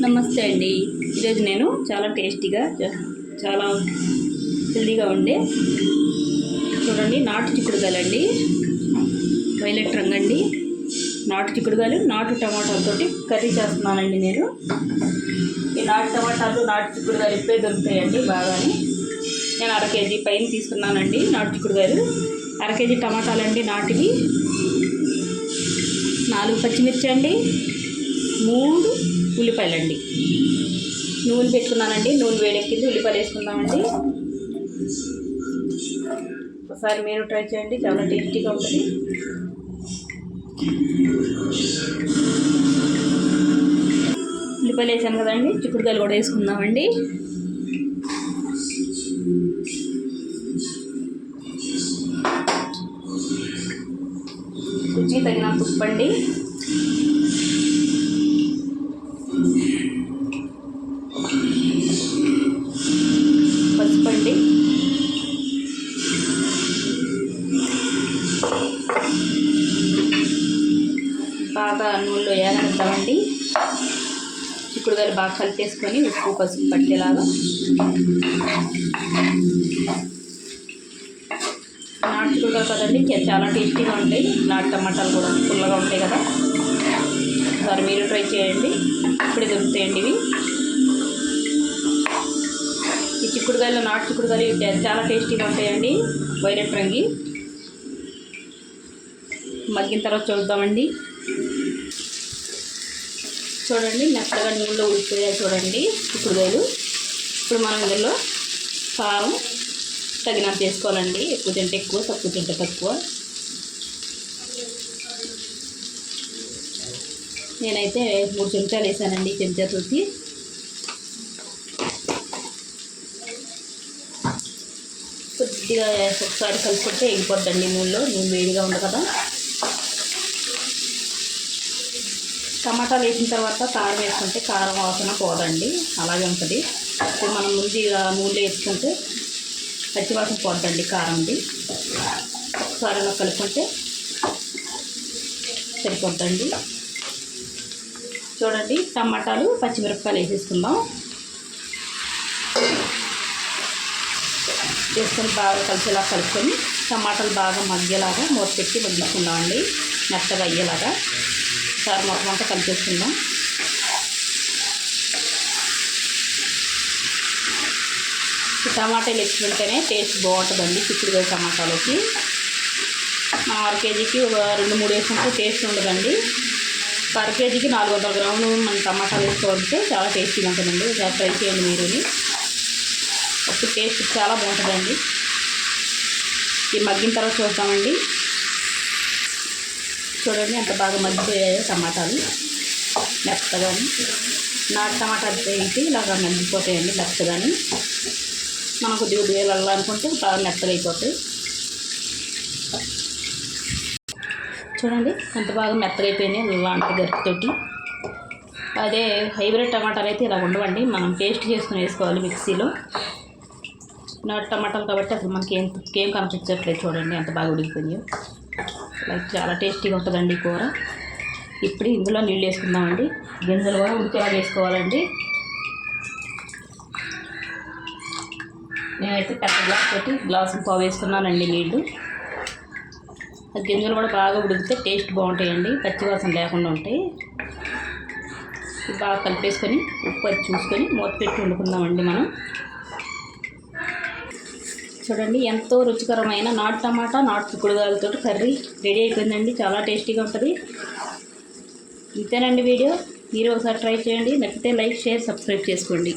నమస్తే అండి. ఈరోజు నేను చాలా టేస్టీగా చాలా హెల్దీగా ఉండే చూడండి నాటు చిక్కుడుకాయలండి, వైలెట్ రంగండి, నాటు చిక్కుడుకాయలు నాటు టమాటాలతో కర్రీ చేస్తున్నానండి. నేను ఈ నాటు టమాటాలు నాటు చిక్కుడుకాయలు ఇప్పుడే దొరుకుతాయండి బాగానే. నేను 1/2 కేజీ పైన తీసుకున్నానండి నాటు చిక్కుడుకాయలు. 1/2 కేజీ టమాటాలండి నాటివి, 4 పచ్చిమిర్చి అండి, 3 ఉల్లిపాయలండి. నూనె పెట్టుకున్నానండి, నూనె వేడెక్కింది, ఉల్లిపాయలు వేసుకుందామండి. ఒకసారి మీరు ట్రై చేయండి, చాలా టేస్టీగా ఉంటుంది. ఉల్లిపాయలు వేసాను కదండి, చిక్కుడుకాయలు కూడా వేసుకుందామండి. రుచికి తగినంత ఉప్పు అండి, పసుపండి, బాగా నూనెలో వేగనిద్దామండి. చిక్కుడుకాయలు బాగా కలిపేసుకొని ఉప్పు పసుపు పట్టేలాగా. నాటు చిక్కుడుకాయలు కదండి చాలా టేస్టీగా ఉంటాయి. నాటు టమాటాలు కూడా పుల్లగా ఉంటాయి కదా. ఒకసారి మీరు ట్రై చేయండి, ఇప్పుడే దొరుకుతాయండి ఇవి. ఈ చిక్కుడుకాయలు నాటు చిక్కుడుకాయలు చాలా టేస్టీగా ఉంటాయండి. వైలెట్ రంగి మగ్గిన తర్వాత చూద్దామండి. చూడండి మెత్తగా నూనెలో ఉడికిపోయాయి చూడండి చిక్కుడుకాయలు. ఇప్పుడు మనం ఇందులో కారం తగినంత వేసుకోవాలండి. ఎక్కువ తింటే ఎక్కువ, తక్కువ తింటే తక్కువ. నేనైతే 3 చెంచాలు వేసానండి, చెంచా తోటి. కొద్దిగా ఒకసారి కలుపుకుంటే ఎగిపోద్దండి నూనెలో, నూనె వేడిగా ఉంది కదా. టమాటాలు వేసిన తర్వాత కారం వేసుకుంటే కారం వాసన పోదండి, అలాగే ఉంటుంది. ఇప్పుడు మనం ముందుగా నూనెలో వేసుకుంటే పచ్చివాసన పోద్దండి కారంది. ఒకసారి అలా కలుపుకుంటే సరిపోద్దండి. చూడండి టమాటాలు పచ్చిమిరపకాయలు వేసేసుకుందాం. వేసుకొని బాగా కలిసేలా కలుపుకొని టమాటాలు బాగా మగ్గేలాగా మూత పెట్టి మగ్గించుకుందామండి, మెత్తగా అయ్యేలాగా. ఒకసారి మొత్తం అంతా కలిపేసుకుందాం. టమాటాలు వేసుకుంటేనే టేస్ట్ బాగుంటుందండి చిక్కుడుకాయ టమాటాలకి. 1/2 కేజీకి 2-3 వేసుకుంటే టేస్ట్ ఉండదండి. 1/2 కేజీకి 400 గ్రాములు మన టమాటాలు వేసుకోవాలంటే చాలా టేస్టీగా ఉంటుందండి. ఒకసారి ట్రై చేయండి మీరు. అప్పుడు టేస్ట్ చాలా బాగుంటుందండి. ఇది మగ్గిన తర్వాత చూద్దామండి. చూడండి ఎంత బాగా మగ్గిపోయాయో టమాటాలు మెత్తగాని. నాటు టమాటాలు వేసి ఇలాగా మగ్గిపోతాయండి మెత్తగాని. మనం కొద్దిగా వేయాలనుకుంటే బాగా మెత్తగా అయిపోతాయి. చూడండి ఎంత బాగా మెత్తగా అయిపోయినాయి ఇలాంటి గరిటెతోటి. అదే హైబ్రిడ్ టమాటాలు అయితే ఇలా ఉండవండి, మనం పేస్ట్ చేసుకుని వేసుకోవాలి మిక్సీలో. నాటు టమాటాలు కాబట్టి అసలు మనకి ఏం కనిపించట్లేదు. చూడండి ఎంత బాగా ఉడికిపోయాయో. చాలా టేస్టీగా ఉంటుందండి కూర. ఇప్పుడు ఇందులో నీళ్ళు వేసుకుందామండి. గింజలు కూడా ఉడికేలా వేసుకోవాలండి. నేనైతే పెద్ద గ్లాస్ తోటి గ్లాసు పావు వేసుకున్నానండి నీళ్ళు. ఆ గింజలు కూడా బాగా ఉడికితే టేస్ట్ బాగుంటాయండి, పచ్చివాసన లేకుండా ఉంటాయి. బాగా కలిపేసుకొని ఉప్పు అది చూసుకొని మూత పెట్టి వండుకుందామండి మనం. చూడండి ఎంతో రుచికరమైన నాటు టమాటా నాటు చిక్కుడుకాయలతో కర్రీ రెడీ అయిపోయిందండి. చాలా టేస్టీగా ఉంటుంది. ఇంతేనండి వీడియో. మీరు ఒకసారి ట్రై చేయండి, నచ్చితే లైక్, షేర్, సబ్స్క్రైబ్ చేసుకోండి.